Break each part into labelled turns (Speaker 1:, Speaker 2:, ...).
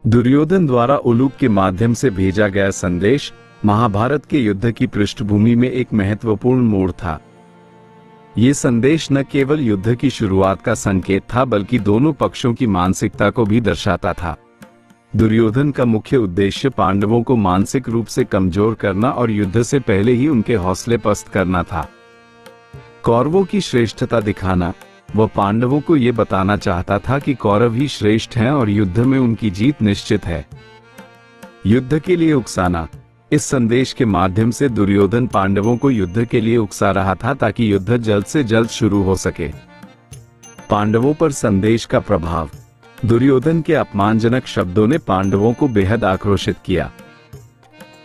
Speaker 1: दुर्योधन द्वारा उलूक के माध्यम से भेजा गया संदेश महाभारत के युद्ध की पृष्ठभूमि में एक महत्वपूर्ण मोड़ था। ये संदेश न केवल युद्ध की शुरुआत का संकेत था बल्कि दोनों पक्षों की मानसिकता को भी दर्शाता था। दुर्योधन का मुख्य उद्देश्य पांडवों को मानसिक रूप से कमजोर करना और युद्ध से पहले ही उनके हौसले पस्त करना था। कौरवों की श्रेष्ठता दिखाना। वह पांडवों को यह बताना चाहता था कि कौरव ही श्रेष्ठ हैं और युद्ध में उनकी जीत निश्चित है। युद्ध के लिए उकसाना। इस संदेश के माध्यम से दुर्योधन पांडवों को युद्ध के लिए उकसा रहा था ताकि युद्ध जल्द से जल्द शुरू हो सके। पांडवों पर संदेश का प्रभाव। दुर्योधन के अपमानजनक शब्दों ने पांडवों को बेहद आक्रोशित किया।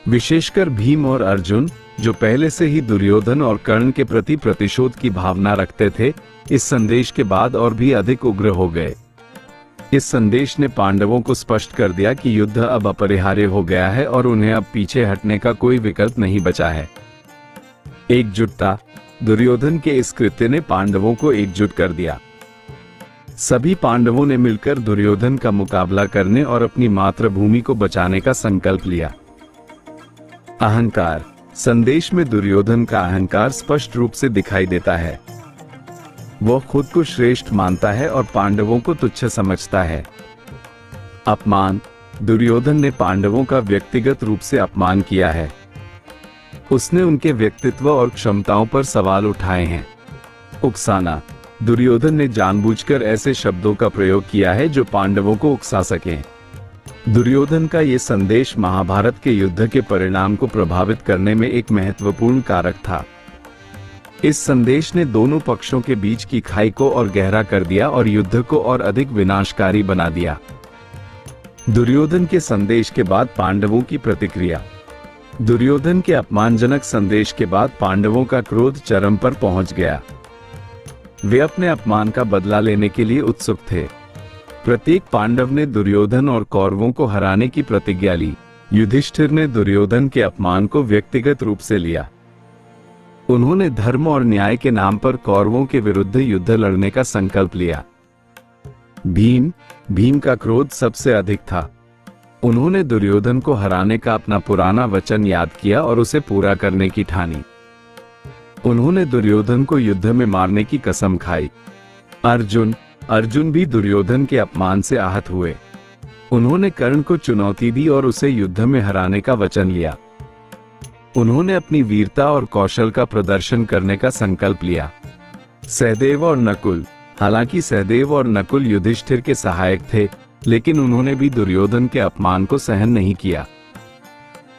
Speaker 1: विशेषकर भीम और अर्जुन, जो पहले से ही दुर्योधन और कर्ण के प्रति प्रतिशोध की भावना रखते थे, इस संदेश के बाद और भी अधिक उग्र हो गए। इस संदेश ने पांडवों को स्पष्ट कर दिया कि युद्ध अब अपरिहार्य हो गया है और उन्हें अब पीछे हटने का कोई विकल्प नहीं बचा है। एकजुटता। दुर्योधन के इस कृत्य ने पांडवों को एकजुट कर दिया। सभी पांडवों ने मिलकर दुर्योधन का मुकाबला करने और अपनी मातृभूमि को बचाने का संकल्प लिया। अहंकार। संदेश में दुर्योधन का अहंकार स्पष्ट रूप से दिखाई देता है। वह खुद को श्रेष्ठ मानता है और पांडवों को तुच्छ समझता है। अपमान। दुर्योधन ने पांडवों का व्यक्तिगत रूप से अपमान किया है। उसने उनके व्यक्तित्व और क्षमताओं पर सवाल उठाए हैं। उकसाना। दुर्योधन ने जानबूझकर ऐसे शब्दों का प्रयोग किया है जो पांडवों को उकसा सकें। दुर्योधन का ये संदेश महाभारत के युद्ध के परिणाम को प्रभावित करने में एक महत्वपूर्ण कारक था। इस संदेश ने दोनों पक्षों के बीच की खाई को और गहरा कर दिया और युद्ध को और अधिक विनाशकारी बना दिया। दुर्योधन के संदेश के बाद पांडवों की प्रतिक्रिया। दुर्योधन के अपमानजनक संदेश के बाद पांडवों का क्रोध चरम पर पहुंच गया। वे अपने अपमान का बदला लेने के लिए उत्सुक थे। प्रत्येक पांडव ने दुर्योधन और कौरवों को हराने की प्रतिज्ञा ली। युधिष्ठिर ने दुर्योधन के अपमान को व्यक्तिगत रूप से लिया। उन्होंने धर्म और न्याय के नाम पर कौरवों के विरुद्ध युद्ध लड़ने का संकल्प लिया। भीम का क्रोध सबसे अधिक था। उन्होंने दुर्योधन को हराने का अपना पुराना वचन याद किया और उसे पूरा करने की ठानी। उन्होंने दुर्योधन को युद्ध में मारने की कसम खाई। अर्जुन भी दुर्योधन के अपमान से आहत हुए। उन्होंने कर्ण को चुनौती दी और उसे युद्ध में हराने का वचन लिया। उन्होंने अपनी वीरता और कौशल का प्रदर्शन करने का संकल्प लिया। सहदेव और नकुल। हालांकि सहदेव और नकुल युधिष्ठिर के सहायक थे, लेकिन उन्होंने भी दुर्योधन के अपमान को सहन नहीं किया।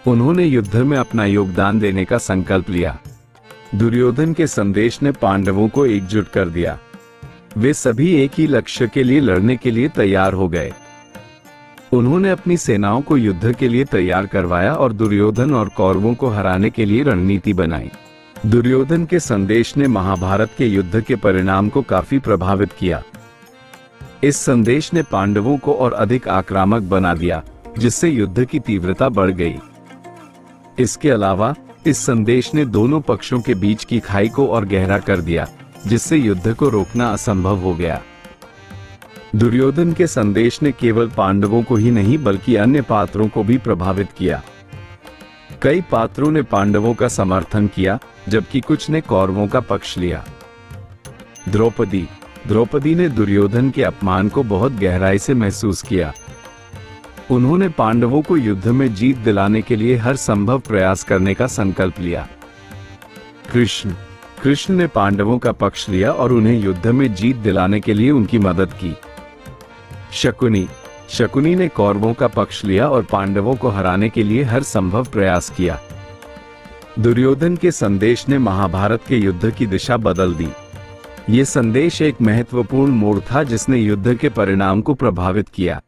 Speaker 1: उन्होंने युद्ध में अपना योगदान देने का संकल्प लिया। दुर्योधन के संदेश ने पांडवों को एकजुट कर दिया। वे सभी एक ही लक्ष्य के लिए लड़ने के लिए तैयार हो गए। उन्होंने अपनी सेनाओं को युद्ध के लिए तैयार करवाया और दुर्योधन और कौरवों को हराने के लिए रणनीति बनाई। दुर्योधन के संदेश ने महाभारत के युद्ध के परिणाम को काफी प्रभावित किया। इस संदेश ने पांडवों को और अधिक आक्रामक बना दिया, जिससे युद्ध की तीव्रता बढ़ गई। इसके अलावा इस संदेश ने दोनों पक्षों के बीच की खाई को और गहरा कर दिया, जिससे युद्ध को रोकना असंभव हो गया। दुर्योधन के संदेश ने केवल पांडवों को ही नहीं बल्कि अन्य पात्रों को भी प्रभावित किया। कई पात्रों ने पांडवों का समर्थन किया, जबकि कुछ ने कौरवों का पक्ष लिया। द्रौपदी ने दुर्योधन के अपमान को बहुत गहराई से महसूस किया। उन्होंने पांडवों को युद्ध में जीत दिलाने के लिए हर संभव प्रयास करने का संकल्प लिया। कृष्ण ने पांडवों का पक्ष लिया और उन्हें युद्ध में जीत दिलाने के लिए उनकी मदद की। शकुनी ने कौरवों का पक्ष लिया और पांडवों को हराने के लिए हर संभव प्रयास किया। दुर्योधन के संदेश ने महाभारत के युद्ध की दिशा बदल दी। ये संदेश एक महत्वपूर्ण मोड़ था जिसने युद्ध के परिणाम को प्रभावित किया।